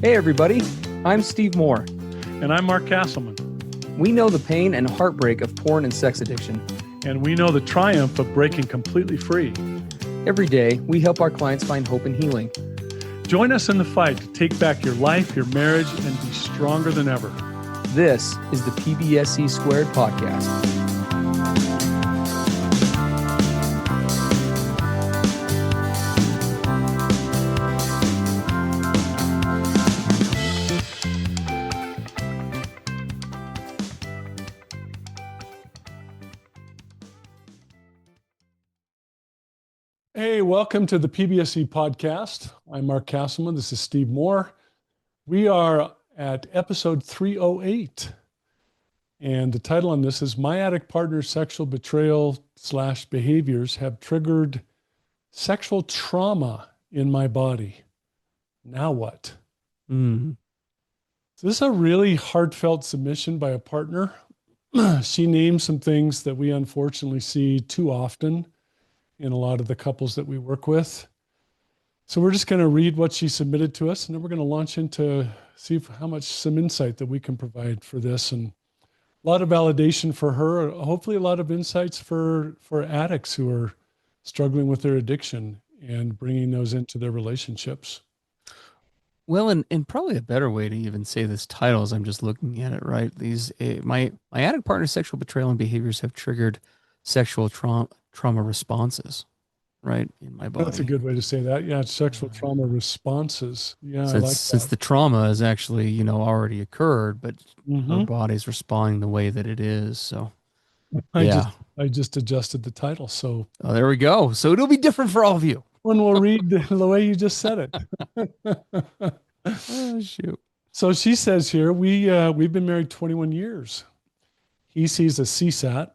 Hey everybody, I'm Steve Moore. And I'm Mark Castleman. We know the pain and heartbreak of porn and sex addiction. And we know the triumph of breaking completely free. Every day, we help our clients find hope and healing. Join us in the fight to take back your life, your marriage, and be stronger than ever. This is the PBSC Squared podcast. Hey, welcome to the PBSC podcast. I'm Mark Castleman. This is Steve Moore. We are at episode 308. And the title on this is My Addict Partner's Sexual Betrayal / Behaviors Have Triggered Sexual Trauma in My Body. Now what? So this is a really heartfelt submission by a partner. She names some things that we unfortunately see too often in a lot of the couples that we work with. So we're just going to read what she submitted to us, and then we're going to launch into see how much some insight that we can provide for this, and a lot of validation for her, hopefully a lot of insights for addicts who are struggling with their addiction and bringing those into their relationships. Well, and probably a better way to even say this title as I'm just looking at it, right? These my addict partner's sexual betrayal and behaviors have triggered sexual trauma responses, right, in my body. That's a good way to say that. Yeah, it's sexual trauma responses. Yeah, since the trauma has actually, already occurred, but our body's responding the way that it is. So I just adjusted the title. So there we go. So it'll be different for all of you. When we'll read the way you just said it. Oh, shoot. So she says here, we've been married 21 years. He sees a CSAT.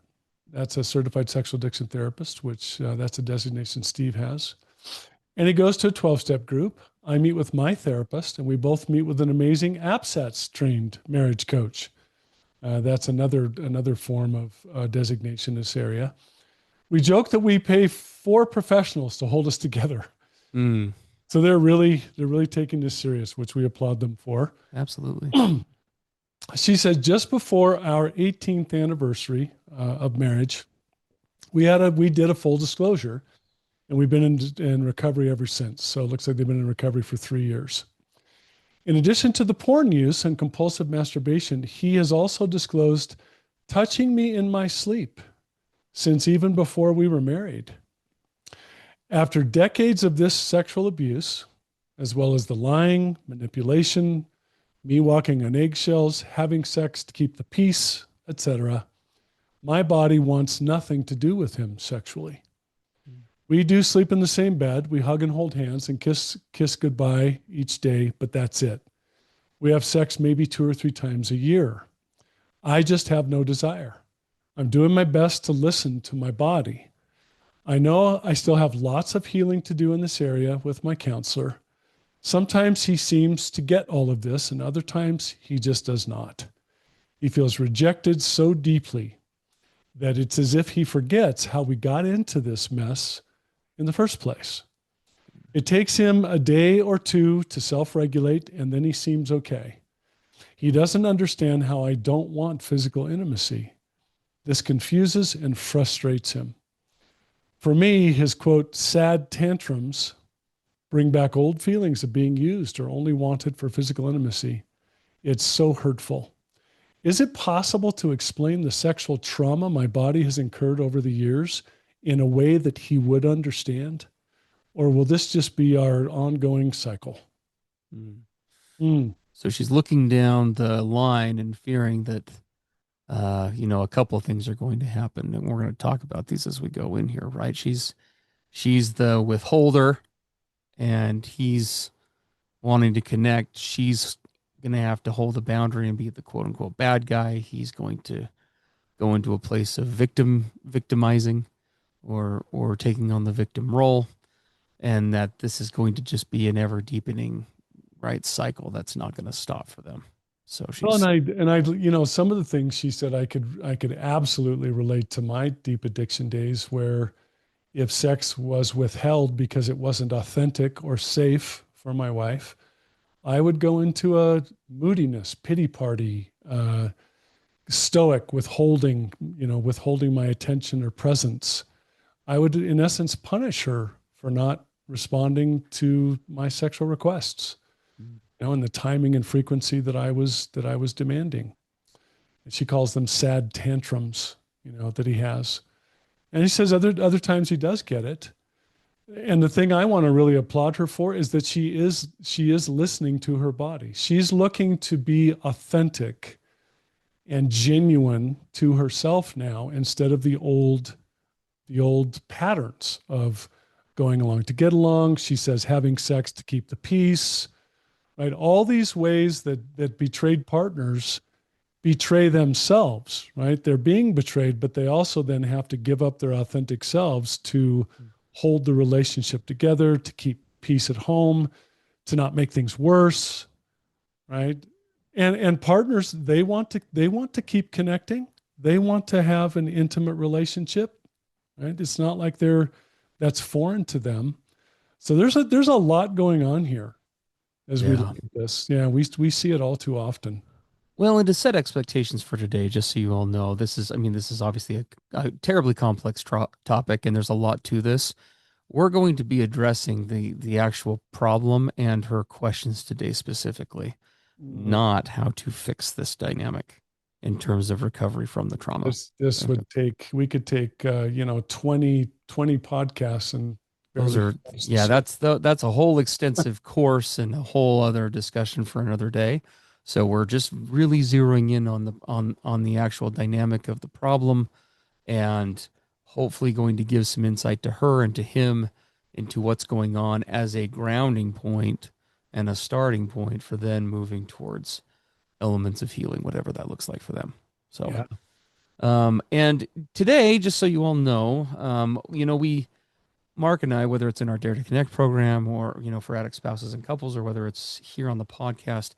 That's a certified sexual addiction therapist, which that's a designation Steve has. And he goes to a 12-step group. I meet with my therapist, and we both meet with an amazing APSATS trained marriage coach. That's another form of designation in this area. We joke that we pay 4 professionals to hold us together. So they're really taking this serious, which we applaud them for. Absolutely. She said just before our 18th anniversary of marriage, we did a full disclosure, and we've been in recovery ever since. So it looks like they've been in recovery for 3 years. In addition to the porn use and compulsive masturbation, he has also disclosed touching me in my sleep since even before we were married. After decades of this sexual abuse, as well as the lying, manipulation, me walking on eggshells, having sex to keep the peace, etc., my body wants nothing to do with him sexually. We do sleep in the same bed. We hug and hold hands and kiss goodbye each day, but that's it. We have sex maybe 2 or 3 times a year. I just have no desire. I'm doing my best to listen to my body. I know I still have lots of healing to do in this area with my counselor. Sometimes he seems to get all of this, and other times he just does not. He feels rejected so deeply that it's as if he forgets how we got into this mess in the first place. It takes him a day or 2 to self-regulate, and then he seems okay. He doesn't understand how I don't want physical intimacy. This confuses and frustrates him. For me, his, quote, sad tantrums bring back old feelings of being used or only wanted for physical intimacy. It's so hurtful. Is it possible to explain the sexual trauma my body has incurred over the years in a way that he would understand? Or will this just be our ongoing cycle? So she's looking down the line and fearing that, a couple of things are going to happen. And we're going to talk about these as we go in here, right? She's the withholder, and he's wanting to connect. She's going to have to hold the boundary and be the quote unquote bad guy. He's going to go into a place of victimizing or taking on the victim role. And that this is going to just be an ever deepening, right, cycle that's not going to stop for them. So she's well, and I some of the things she said I could absolutely relate to my deep addiction days, where if sex was withheld because it wasn't authentic or safe for my wife, I would go into a moodiness, pity party, stoic, withholding my attention or presence. I would, in essence, punish her for not responding to my sexual requests, and the timing and frequency that I was demanding. And she calls them sad tantrums, that he has. And he says other times he does get it. And the thing I want to really applaud her for is that she is listening to her body. She's looking to be authentic and genuine to herself now, instead of the old patterns of going along to get along. She says having sex to keep the peace, right? All these ways that betrayed partners betray themselves, right? They're being betrayed, but they also then have to give up their authentic selves to hold the relationship together, to keep peace at home, to not make things worse, right? And partners, they want to keep connecting. They want to have an intimate relationship, right? It's not like that's foreign to them. So there's a lot going on here as we look at this. Yeah, we see it all too often. Well, and to set expectations for today, just so you all know, this is obviously a terribly complex topic, and there's a lot to this. We're going to be addressing the actual problem and her questions today specifically, not how to fix this dynamic in terms of recovery from the trauma. This would take, we could take 20 podcasts and Those are, yeah, that's a whole extensive course and a whole other discussion for another day. So we're just really zeroing in on the actual dynamic of the problem, and hopefully going to give some insight to her and to him into what's going on as a grounding point and a starting point for then moving towards elements of healing, whatever that looks like for them. So, yeah. And today, just so you all know, Mark and I, whether it's in our Dare to Connect program or, for addict spouses and couples, or whether it's here on the podcast,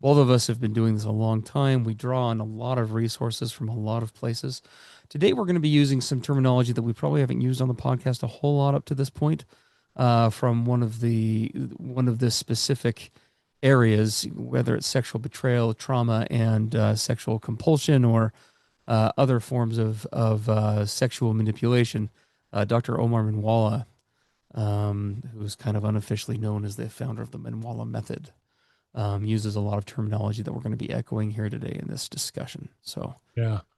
both of us have been doing this a long time. We draw on a lot of resources from a lot of places. Today, we're going to be using some terminology that we probably haven't used on the podcast a whole lot up to this point, from one of the specific areas, whether it's sexual betrayal, trauma, and sexual compulsion, or other forms of sexual manipulation. Dr. Omar Minwalla, who's kind of unofficially known as the founder of the Minwalla method, uses a lot of terminology that we're going to be echoing here today in this discussion. So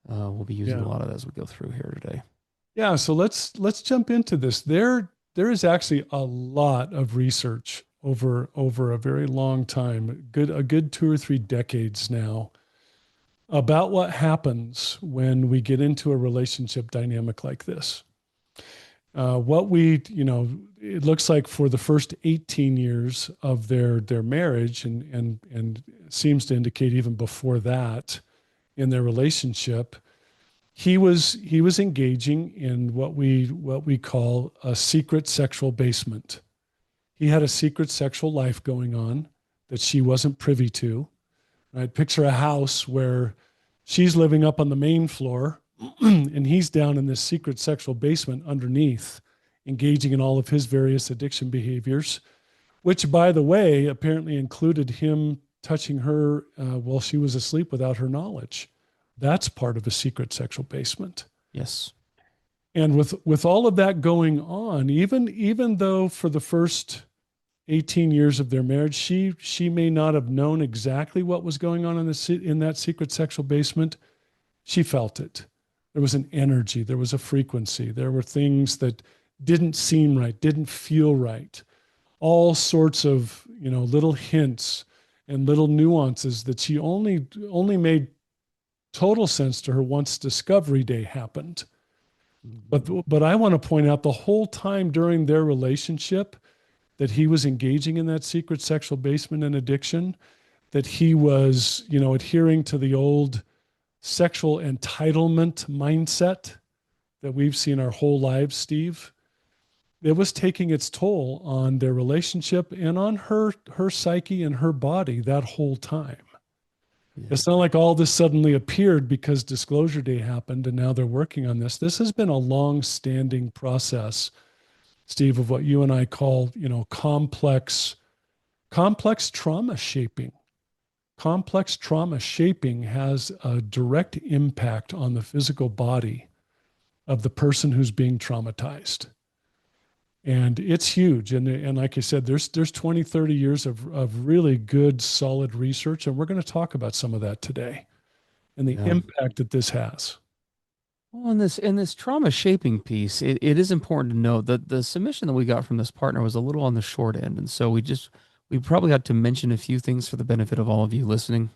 we'll be using a lot of that as we go through here today. Yeah. So let's jump into this. There is actually a lot of research over a very long time, a good 2 or 3 decades now, about what happens when we get into a relationship dynamic like this. It looks like for the first 18 years of their marriage, and seems to indicate even before that in their relationship, he was engaging in what we call a secret sexual basement. He had a secret sexual life going on that she wasn't privy to. Right? Picture a house where she's living up on the main floor and he's down in this secret sexual basement underneath, engaging in all of his various addiction behaviors, which, by the way, apparently included him touching her while she was asleep without her knowledge. That's part of a secret sexual basement. Yes. And with all of that going on, even though for the first 18 years of their marriage, she may not have known exactly what was going on in that secret sexual basement, she felt it. There was an energy, there was a frequency, there were things that didn't seem right, didn't feel right. All sorts of, little hints and little nuances that she only made total sense to her once Discovery Day happened. But I want to point out the whole time during their relationship that he was engaging in that secret sexual basement and addiction, that he was, adhering to the old sexual entitlement mindset that we've seen our whole lives, Steve. It was taking its toll on their relationship and on her psyche and her body that whole time. Yeah. It's not like all this suddenly appeared because Disclosure Day happened and now they're working on this. This has been a long-standing process, Steve, of what you and I call, complex Complex trauma shaping. Complex trauma shaping has a direct impact on the physical body of the person who's being traumatized. And it's huge. And like I said, there's 20, 30 years of really good, solid research. And we're going to talk about some of that today and the Yeah. impact that this has. Well, in this trauma shaping piece, it is important to note that the submission that we got from this partner was a little on the short end, and so we probably had to mention a few things for the benefit of all of you listening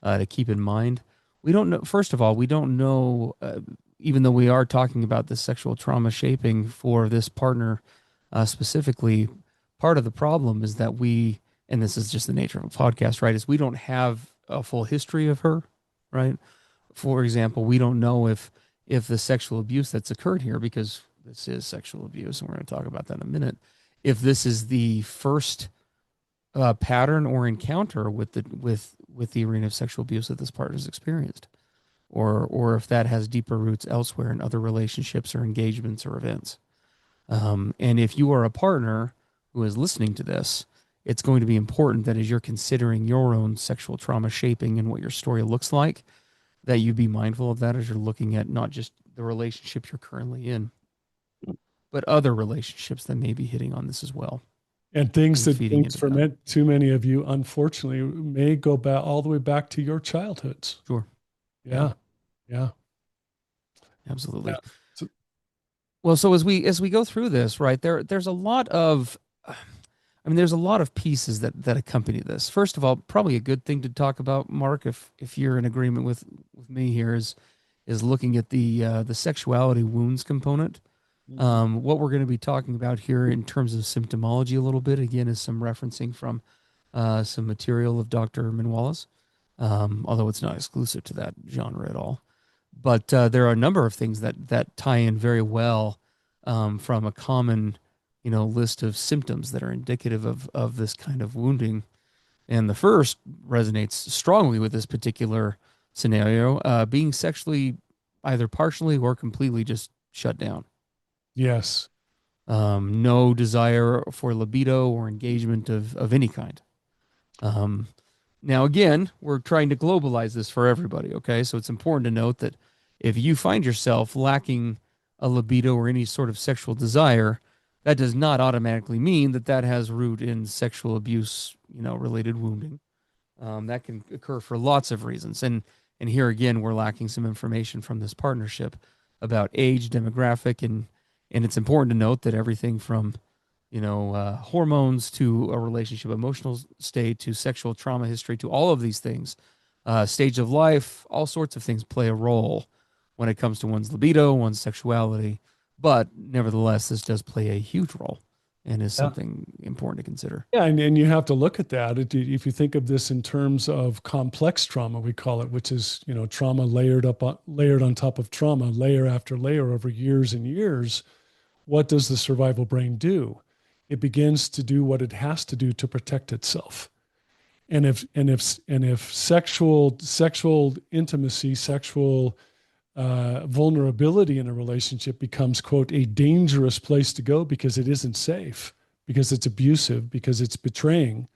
to keep in mind. We don't know. First of all, we don't know, even though we are talking about this sexual trauma shaping for this partner specifically. Part of the problem is that and this is just the nature of a podcast, right? Is we don't have a full history of her, right? For example, we don't know if the sexual abuse that's occurred here, because this is sexual abuse, and we're going to talk about that in a minute, if this is the first pattern or encounter with the arena of sexual abuse that this partner's experienced, or if that has deeper roots elsewhere in other relationships or engagements or events. And if you are a partner who is listening to this, it's going to be important that as you're considering your own sexual trauma shaping and what your story looks like, that you be mindful of that as you're looking at not just the relationship you're currently in, but other relationships that may be hitting on this as well. And things And that feeding things into for that. too many of you, unfortunately, may go back all the way back to your childhoods. Sure. Yeah. Yeah. Absolutely. Yeah. So, Well, so as we go through this, right, there's a lot of there's a lot of pieces that accompany this. First of all, probably a good thing to talk about, Mark, if you're in agreement with me here, is looking at the sexuality wounds component. What we're going to be talking about here in terms of symptomology a little bit, again, is some referencing from some material of Dr. Minwalla's, although it's not exclusive to that genre at all. But there are a number of things that tie in very well from a common, list of symptoms that are indicative of this kind of wounding. And the first resonates strongly with this particular scenario, being sexually either partially or completely just shut down. yes. No desire for libido or engagement of any kind. Now, again, we're trying to globalize this for everybody, okay? So it's important to note that if you find yourself lacking a libido or any sort of sexual desire, that does not automatically mean that that has root in sexual abuse, related wounding. That can occur for lots of reasons. And here again, we're lacking some information from this partnership about age, demographic, and it's important to note that everything from hormones to a relationship, emotional state to sexual trauma history to all of these things, stage of life, all sorts of things play a role when it comes to one's libido, one's sexuality. But nevertheless, this does play a huge role and is Yeah. something important to consider. Yeah, and you have to look at that. If you think of this in terms of complex trauma, we call it, which is trauma layered on top of trauma, layer after layer over years and years. What does the survival brain do? It begins to do what it has to do to protect itself. And if sexual intimacy, sexual vulnerability in a relationship becomes, quote, a dangerous place to go because it isn't safe, because it's abusive, because it's betraying,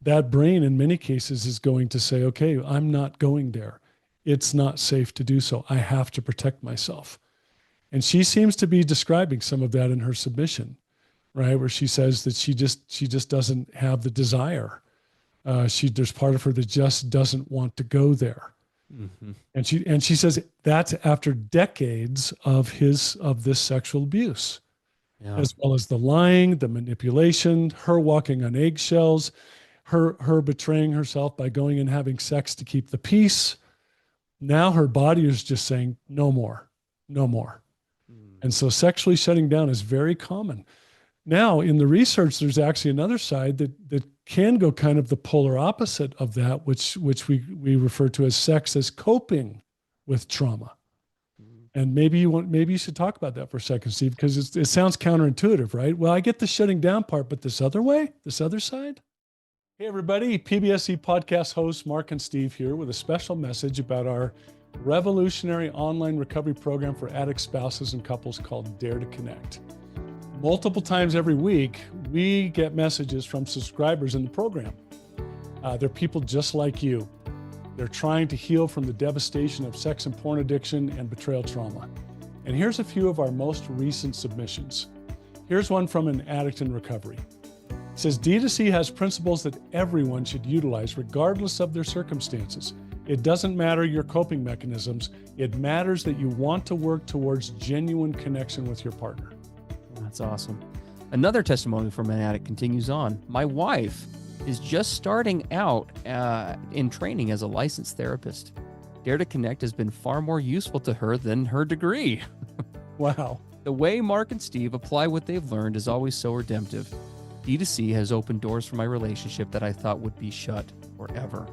that brain in many cases is going to say, okay, I'm not going there. It's not safe to do so. I have to protect myself. And she seems to be describing some of that in her submission, right? Where she says that she just doesn't have the desire. There's part of her that just doesn't want to go there. Mm-hmm. And she says that's after decades of this sexual abuse, as well as the lying, the manipulation, her walking on eggshells, her betraying herself by going and having sex to keep the peace. Now her body is just saying, no more, no more. And so sexually shutting down is very common. Now, in the research, there's actually another side that can go kind of the polar opposite of that, which we refer to as sex as coping with trauma. And maybe you should talk about that for a second, Steve, because it sounds counterintuitive, right? Well, I get the shutting down part, but this other way, this other side? Hey, everybody, PBSE podcast hosts Mark and Steve here with a special message about our revolutionary online recovery program for addict spouses and couples called Dare to Connect. multiple times every week, we get messages from subscribers in the program. They're people just like you. They're trying to heal from the devastation of sex and porn addiction and betrayal trauma. And here's a few of our most recent submissions. Here's one from an addict in recovery. It says, D2C has principles that everyone should utilize regardless of their circumstances. It doesn't matter your coping mechanisms. It matters that you want to work towards genuine connection with your partner. That's awesome. Another testimony from an addict continues on. My wife is just starting out in training as a licensed therapist. Dare to Connect has been far more useful to her than her degree. Wow. The way Mark and Steve apply what they've learned is always so redemptive. D2C has opened doors for my relationship that I thought would be shut forever.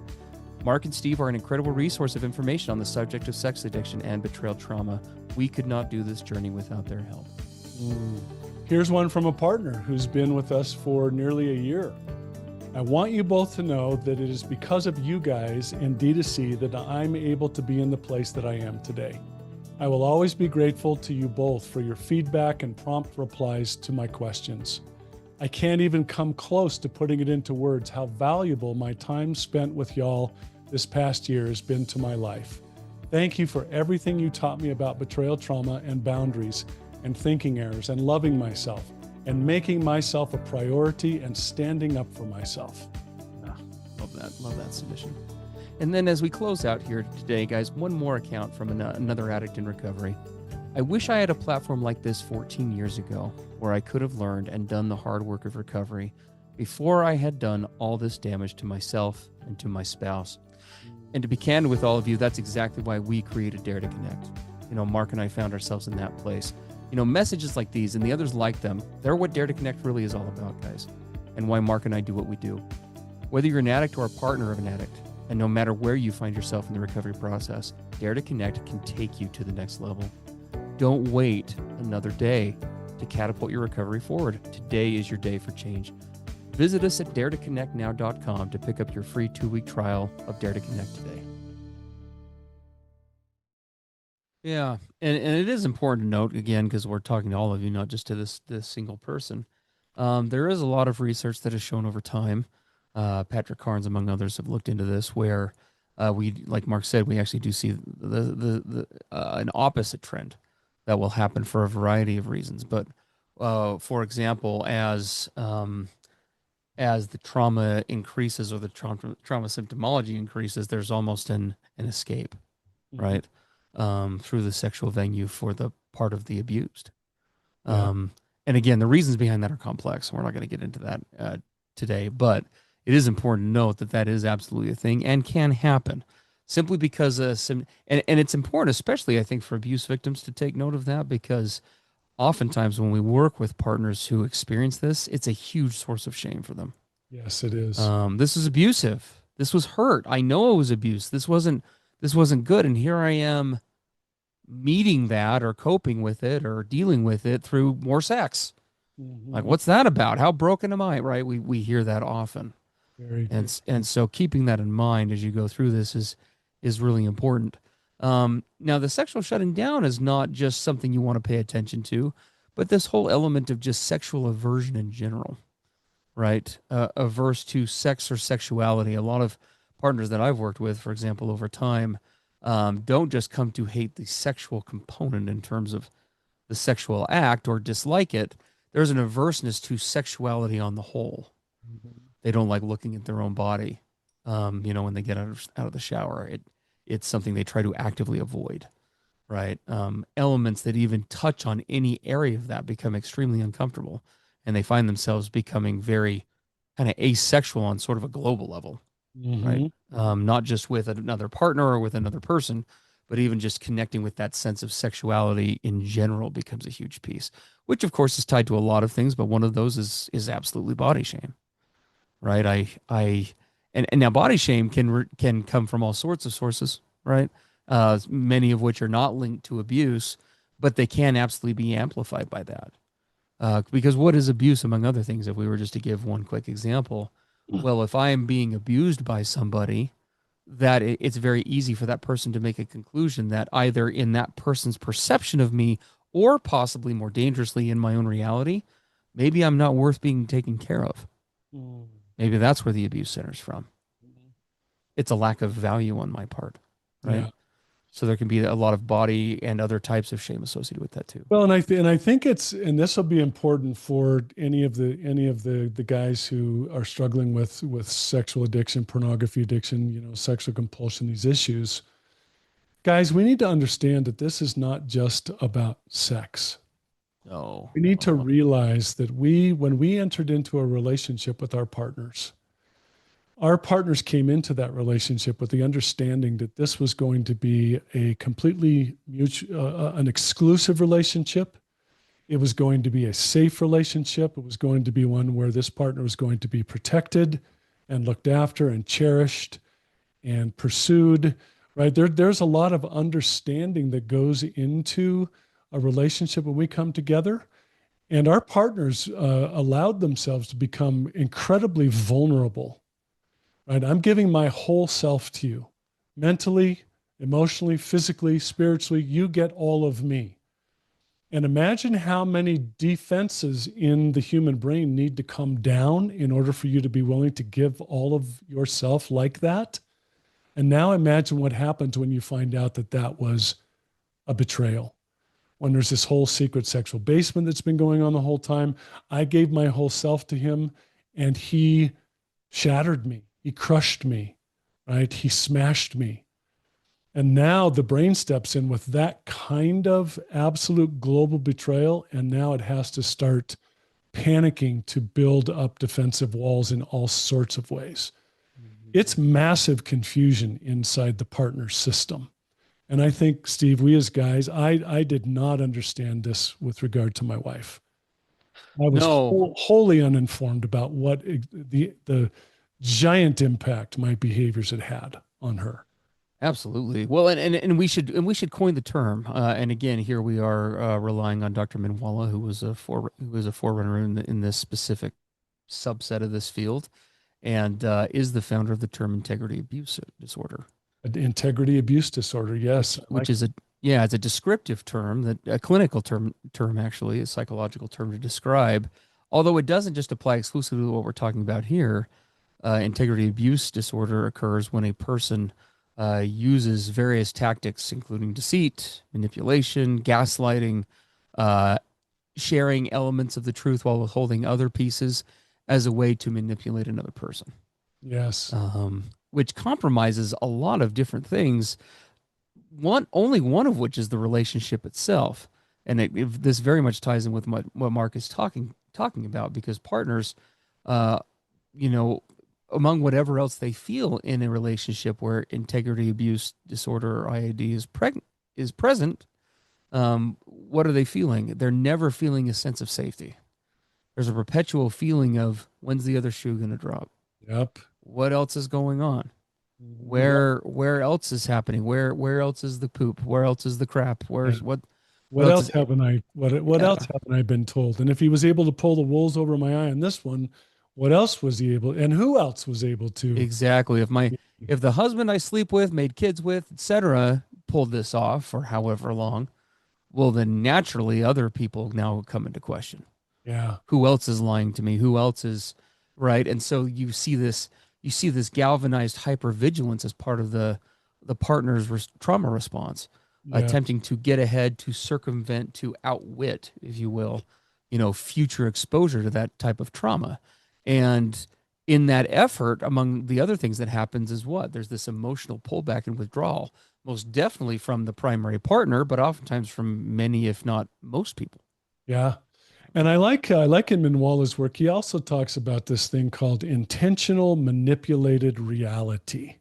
Mark and Steve are an incredible resource of information on the subject of sex addiction and betrayal trauma. We could not do this journey without their help. Here's one from a partner who's been with us for nearly a year. I want you both to know that it is because of you guys and D2C that I'm able to be in the place that I am today. I will always be grateful to you both for your feedback and prompt replies to my questions. I can't even come close to putting it into words how valuable my time spent with y'all this past year has been to my life. Thank you for everything you taught me about betrayal trauma and boundaries and thinking errors and loving myself and making myself a priority and standing up for myself. Love that submission. And then as we close out here today, guys, one more account from another addict in recovery. I wish I had a platform like this 14 years ago where I could have learned and done the hard work of recovery before I had done all this damage to myself and to my spouse. And to be candid with all of you, that's exactly why we created Dare to Connect. Mark and I found ourselves in that place. Messages like these and the others like them, they're what Dare to Connect really is all about, guys, and why Mark and I do what we do. Whether you're an addict or a partner of an addict, and no matter where you find yourself in the recovery process, Dare to Connect can take you to the next level. Don't wait another day to catapult your recovery forward. Today is your day for change. Visit us at daretoconnectnow.com to pick up your free 2-week trial of Dare to Connect today. Yeah, and it is important to note, again, because we're talking to all of you, not just to this single person. There is a lot of research that has shown over time, Patrick Carnes, among others, have looked into this, where we, like Mark said, we actually do see an opposite trend that will happen for a variety of reasons. But for example, as the trauma increases or the trauma symptomology increases, there's almost an escape, right? Through the sexual venue for the part of the abused. And again, the reasons behind that are complex. We're not going to get into that today, but it is important to note that that is absolutely a thing and can happen simply because, and it's important, especially I think for abuse victims, to take note of that, because oftentimes when we work with partners who experience this, it's a huge source of shame for them. Yes, it is. This is abusive. This was hurt. I know it was abuse. This wasn't good. And here I am meeting that or coping with it or dealing with it through more sex. Mm-hmm. Like, what's that about? How broken am I? Right. We hear that often. And so keeping that in mind as you go through this is really important. Now the sexual shutting down is not just something you want to pay attention to, but this whole element of just sexual aversion in general, right? Averse to sex or sexuality. A lot of partners that I've worked with, for example, over time, don't just come to hate the sexual component in terms of the sexual act or dislike it. There's an averseness to sexuality on the whole. Mm-hmm. They don't like looking at their own body, when they get out of the shower. It's something they try to actively avoid, right? Elements that even touch on any area of that become extremely uncomfortable, and they find themselves becoming very kind of asexual on sort of a global level. Mm-hmm. Right. Not just with another partner or with another person, but even just connecting with that sense of sexuality in general becomes a huge piece, which of course is tied to a lot of things. But one of those is absolutely body shame. Right. And now body shame can come from all sorts of sources. Right. Many of which are not linked to abuse, but they can absolutely be amplified by that. Because what is abuse, among other things, if we were just to give one quick example? Well, if I am being abused by somebody, that it's very easy for that person to make a conclusion that either in that person's perception of me or possibly more dangerously in my own reality, maybe I'm not worth being taken care of. Mm. Maybe that's where the abuse centers from. It's a lack of value on my part, right? Yeah. So there can be a lot of body and other types of shame associated with that too. Well, and I think and this will be important for any of the guys who are struggling with sexual addiction, pornography addiction, sexual compulsion, these issues. Guys, we need to understand that this is not just about sex. No, We need to no. realize that when we entered into a relationship with our partners came into that relationship with the understanding that this was going to be a completely an exclusive relationship. It was going to be a safe relationship. It was going to be one where this partner was going to be protected and looked after and cherished and pursued, right? There's a lot of understanding that goes into a relationship when we come together. And our partners allowed themselves to become incredibly vulnerable, right? I'm giving my whole self to you, mentally, emotionally, physically, spiritually. You get all of me. And imagine how many defenses in the human brain need to come down in order for you to be willing to give all of yourself like that. And now imagine what happens when you find out that that was a betrayal. When there's this whole secret sexual basement that's been going on the whole time. I gave my whole self to him and he shattered me. He crushed me, right? He smashed me. And now the brain steps in with that kind of absolute global betrayal. And now it has to start panicking to build up defensive walls in all sorts of ways. It's massive confusion inside the partner system. And I think, Steve, we as guys, I did not understand this with regard to my wife. I was No, wholly uninformed about what the giant impact my behaviors had on her. absolutely. Well, and we should coin the term. And again, here we are relying on Dr. Minwala, who was a forerunner in this specific subset of this field, and is the founder of the term integrity abuse disorder. Integrity abuse disorder, yes. Which is it's a descriptive term, that a clinical term actually, a psychological term to describe, although it doesn't just apply exclusively to what we're talking about here. Integrity abuse disorder occurs when a person uses various tactics, including deceit, manipulation, gaslighting, uh, sharing elements of the truth while withholding other pieces as a way to manipulate another person. Yes. Which compromises a lot of different things. Only one of which is the relationship itself, and this very much ties in with what Mark is talking about, because partners, uh, you know, among whatever else they feel in a relationship where integrity abuse disorder or IAD is present, what are they feeling? They're never feeling a sense of safety. There's a perpetual feeling of, when's the other shoe going to drop? Yep. What else is going on? Yep. Where else is happening? Where else is the poop? Where else is the crap? Yeah. What What else else is haven't I what yeah, else haven't I been told? And if he was able to pull the wolves over my eye on this one, what else was he able, and who else was able to? exactly. If the husband I sleep with, made kids with, etc., pulled this off for however long, well then naturally other people now come into question. Yeah. Who else is lying to me? Who else is right? And so you see this galvanized hypervigilance as part of the partner's trauma response, Yeah. attempting to get ahead, to circumvent, to outwit, if you will, future exposure to that type of trauma. And in that effort, among the other things that happens is what? There's this emotional pullback and withdrawal, most definitely from the primary partner, but oftentimes from many, if not most people. Yeah. And I like in Minwala's work. He also talks about this thing called intentional manipulated reality,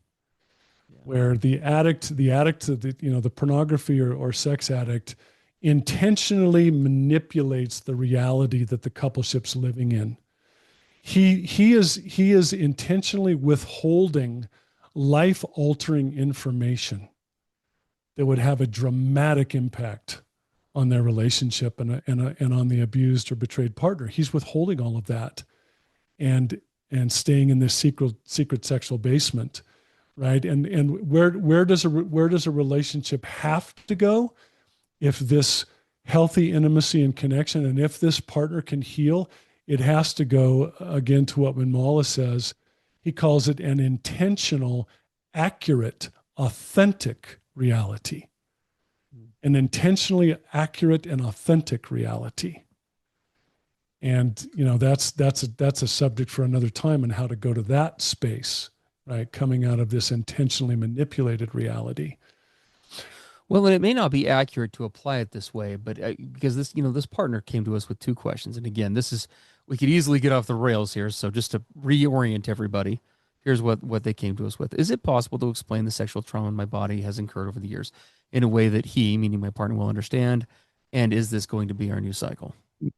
where the pornography or sex addict intentionally manipulates the reality that the coupleship's living in. He is intentionally withholding life altering information that would have a dramatic impact on their relationship and on the abused or betrayed partner. He's withholding all of that and staying in this secret sexual basement, right? And where does a relationship have to go if this healthy intimacy and connection. And if this partner can heal, it has to go again to what Manmala says. He calls it an intentional, accurate, authentic reality. An intentionally accurate and authentic reality. And that's a subject for another time, and how to go to that space, right? Coming out of this intentionally manipulated reality. Well, and it may not be accurate to apply it this way, but because this partner came to us with two questions, and again, we could easily get off the rails here. So just to reorient everybody, here's what they came to us with: is it possible to explain the sexual trauma my body has incurred over the years in a way that he, meaning my partner, will understand? And is this going to be our new cycle? Yeah.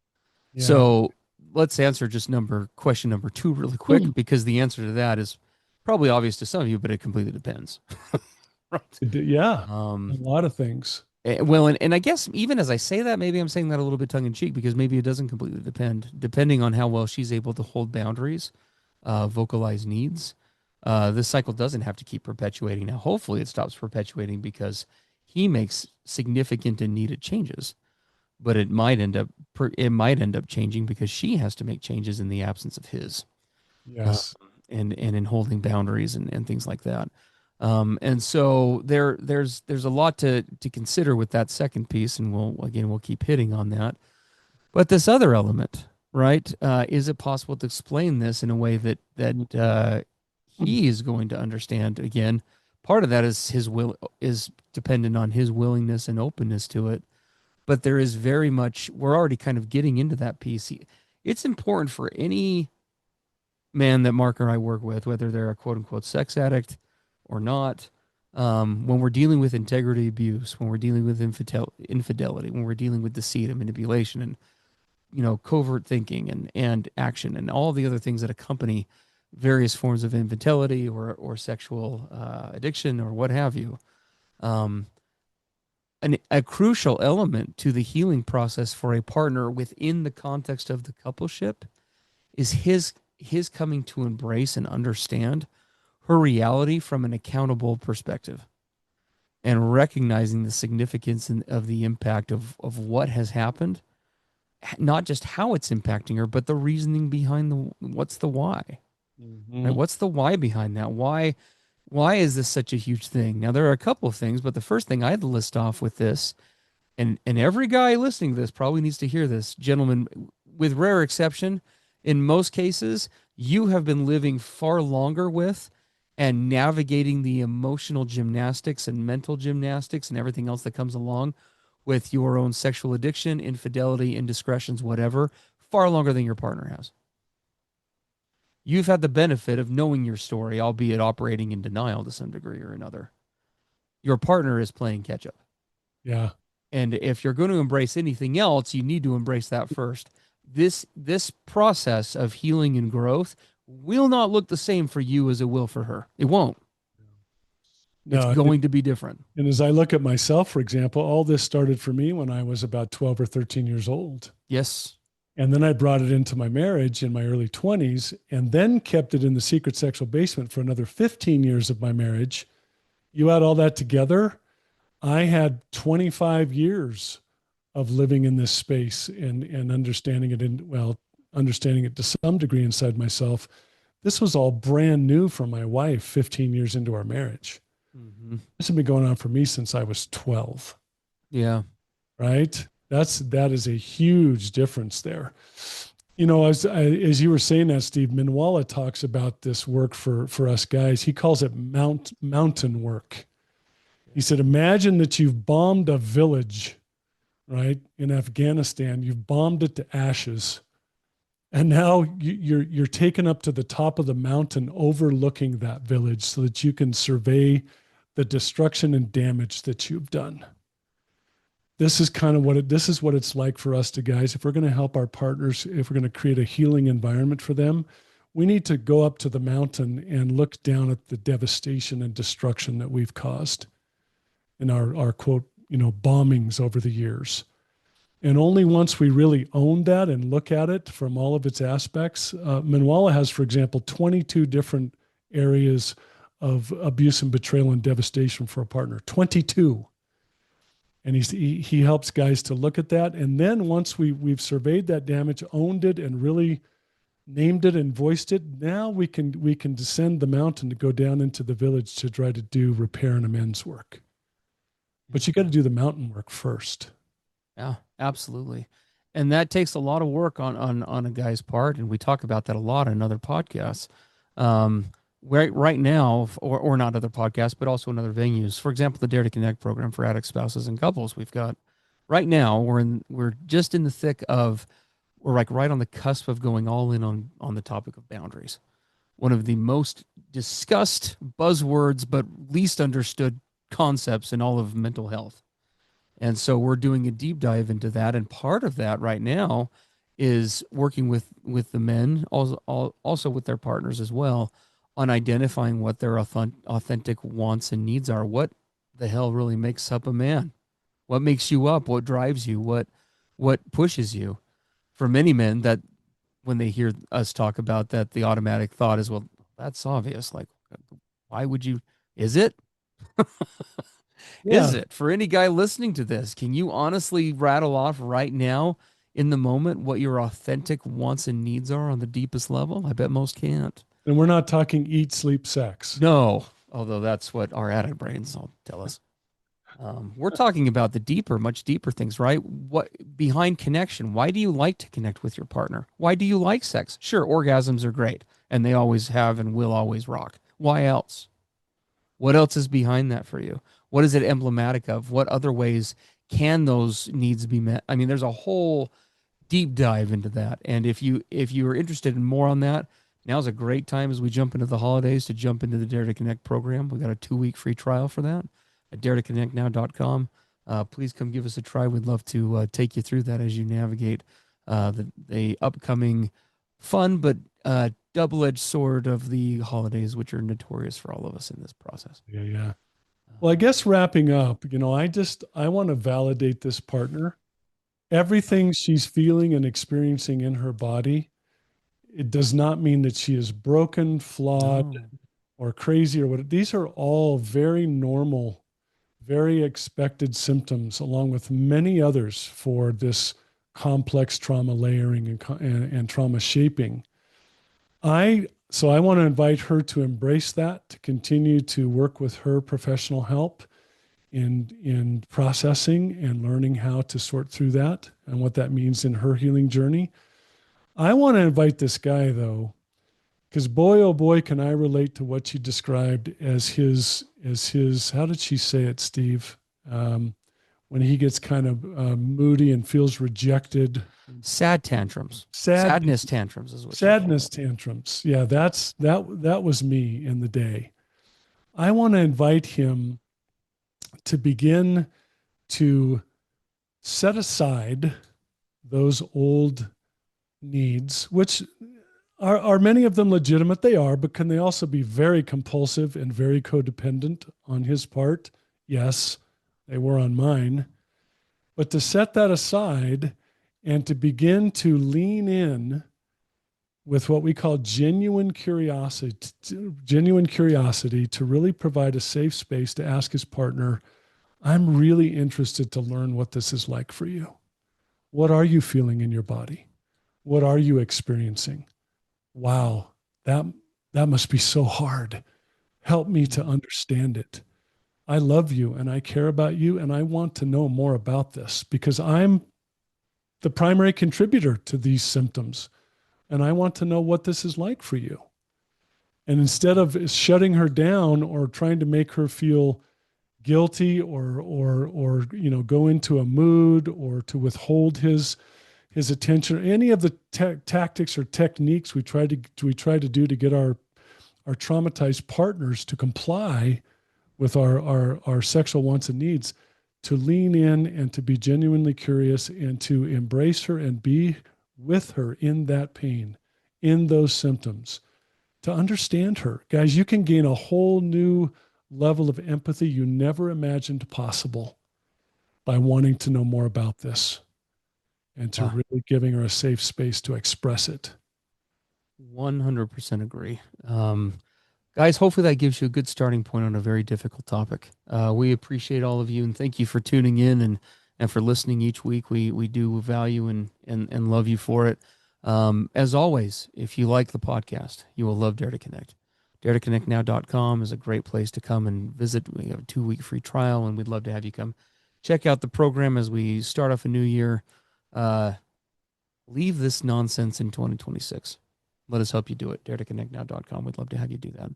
So let's answer just question number 2 really quick, because the answer to that is probably obvious to some of you, but it completely depends. Right. Yeah. A lot of things. Well, and I guess even as I say that, maybe I'm saying that a little bit tongue in cheek, because maybe it doesn't completely depend, depending on how well she's able to hold boundaries, vocalize needs. This cycle doesn't have to keep perpetuating. Now, hopefully it stops perpetuating because he makes significant and needed changes. But it might end up changing because she has to make changes in the absence of his. Yes. And in holding boundaries and things like that. And so there's a lot to consider with that second piece, and we'll keep hitting on that. But this other element, right? Is it possible to explain this in a way that he is going to understand? Again, part of that is his will, is dependent on his willingness and openness to it. But there is very much, we're already kind of getting into that piece. It's important for any man that Mark or I work with, whether they're a quote unquote sex addict or not, when we're dealing with integrity abuse, when we're dealing with infidelity, when we're dealing with deceit and manipulation and covert thinking and action and all the other things that accompany various forms of infidelity or sexual addiction or what have you. A crucial element to the healing process for a partner within the context of the coupleship is his coming to embrace and understand her reality from an accountable perspective, and recognizing the significance of the impact of what has happened, not just how it's impacting her, but the reasoning behind what's the why. Mm-hmm. Right? What's the why behind that? Why is this such a huge thing? Now, there are a couple of things, but the first thing I'd list off with this, and every guy listening to this probably needs to hear this, gentlemen, with rare exception, in most cases, you have been living far longer with and navigating the emotional gymnastics and mental gymnastics and everything else that comes along with your own sexual addiction, infidelity, indiscretions, whatever, far longer than your partner has. You've had the benefit of knowing your story, albeit operating in denial to some degree or another. Your partner is playing catch up. Yeah. And if you're going to embrace anything else, you need to embrace that first. This process of healing and growth will not look the same for you as it will for her. It won't. No, it's going to be different. And as I look at myself, for example, all this started for me when I was about 12 or 13 years old. Yes. And then I brought it into my marriage in my early 20s, and then kept it in the secret sexual basement for another 15 years of my marriage. You add all that together, I had 25 years of living in this space and understanding it understanding it to some degree inside myself. This was all brand new for my wife 15 years into our marriage. Mm-hmm. This had been going on for me since I was 12. Yeah. Right? That is a huge difference there. As you were saying that, Steve, Minwala talks about this work for us guys. He calls it mountain work. He said, imagine that you've bombed a village, right, in Afghanistan. You've bombed it to ashes. And now you're taken up to the top of the mountain overlooking that village so that you can survey the destruction and damage that you've done. This is kind of what it's like for us guys. If we're going to help our partners, if we're going to create a healing environment for them, we need to go up to the mountain and look down at the devastation and destruction that we've caused in our quote, bombings over the years. And only once we really own that and look at it from all of its aspects, Manwala has, for example, 22 different areas of abuse and betrayal and devastation for a partner, 22. And he helps guys to look at that. And then once we've surveyed that damage, owned it, and really named it and voiced it, now we can descend the mountain to go down into the village to try to do repair and amends work. But you got to do the mountain work first. Yeah, absolutely. And that takes a lot of work on a guy's part, and we talk about that a lot in other podcasts. Right now, or not other podcasts, but also in other venues. For example, the Dare to Connect program for addict spouses and couples. We've got right now we're just in the thick of, we're like right on the cusp of going all in on the topic of boundaries. One of the most discussed buzzwords, but least understood concepts in all of mental health. And so we're doing a deep dive into that. And part of that right now is working with the men, also with their partners as well, on identifying what their authentic wants and needs are. What the hell really makes up a man? What makes you up? What drives you? What pushes you? For many men, that when they hear us talk about that, the automatic thought is, well, that's obvious. Like, why would you? Is it? Yeah. Is it? For any guy listening to this, can you honestly rattle off right now in the moment what your authentic wants and needs are on the deepest level? I bet most can't. And we're not talking eat, sleep, sex. No, although that's what our addict brains will tell us. We're talking about the deeper, much deeper things, right? What behind connection? Why do you like to connect with your partner? Why do you like sex? Sure, orgasms are great, and they always have and will always rock. Why else? What else is behind that for you? What is it emblematic of? What other ways can those needs be met? I mean, there's a whole deep dive into that. And if you are interested in more on that, now's a great time as we jump into the holidays to jump into the Dare to Connect program. We got a 2-week free trial for that at daretoconnectnow.com. Please come give us a try. We'd love to take you through that as you navigate the upcoming fun but double-edged sword of the holidays, which are notorious for all of us in this process. Yeah. Well, I guess wrapping up, I want to validate this partner. Everything she's feeling and experiencing in her body, it does not mean that she is broken, flawed, No. or crazy or what. These are all very normal, very expected symptoms, along with many others for this complex trauma layering and trauma shaping. So I want to invite her to embrace that, to continue to work with her professional help in processing and learning how to sort through that and what that means in her healing journey. I want to invite this guy though, because boy, oh boy, can I relate to what she described as his, how did she say it, Steve? When he gets kind of moody and feels rejected. Sad tantrums. Sadness tantrums is what sadness tantrums. Yeah, that was me in the day. I want to invite him to begin to set aside those old needs, which are many of them legitimate? They are, but can they also be very compulsive and very codependent on his part? Yes, they were on mine. But to set that aside and to begin to lean in with what we call genuine curiosity to really provide a safe space to ask his partner, I'm really interested to learn what this is like for you. What are you feeling in your body? What are you experiencing? Wow, that must be so hard. Help me to understand it. I love you and I care about you and I want to know more about this because I'm the primary contributor to these symptoms and I want to know what this is like for you. And instead of shutting her down or trying to make her feel guilty or go into a mood or to withhold his attention, or any of the tactics or techniques we try to do to get our traumatized partners to comply with our sexual wants and needs, to lean in and to be genuinely curious and to embrace her and be with her in that pain, in those symptoms, to understand her. Guys, you can gain a whole new level of empathy you never imagined possible by wanting to know more about this and to really giving her a safe space to express it. 100% agree. Guys, hopefully that gives you a good starting point on a very difficult topic. We appreciate all of you and thank you for tuning in and for listening each week. We do value and love you for it. As always, if you like the podcast, you will love Dare to Connect. DareToConnectNow.com is a great place to come and visit. We have a 2-week free trial, and we'd love to have you come check out the program as we start off a new year. Leave this nonsense in 2026. Let us help you do it. DareToConnectNow.com. We'd love to have you do that.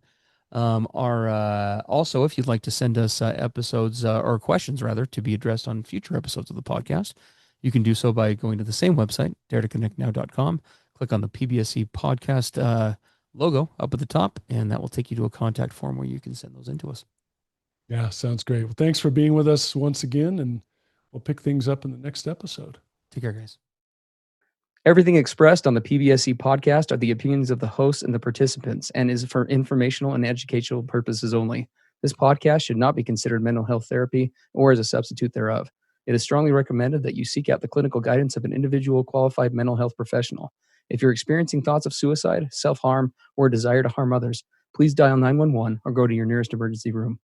Also, if you'd like to send us episodes or questions, rather, to be addressed on future episodes of the podcast, you can do so by going to the same website, DareToConnectNow.com. Click on the PBSC podcast logo up at the top, and that will take you to a contact form where you can send those in to us. Yeah, sounds great. Well, thanks for being with us once again, and we'll pick things up in the next episode. Take care, guys. Everything expressed on the PBSC podcast are the opinions of the hosts and the participants and is for informational and educational purposes only. This podcast should not be considered mental health therapy or as a substitute thereof. It is strongly recommended that you seek out the clinical guidance of an individual qualified mental health professional. If you're experiencing thoughts of suicide, self-harm, or a desire to harm others, please dial 911 or go to your nearest emergency room.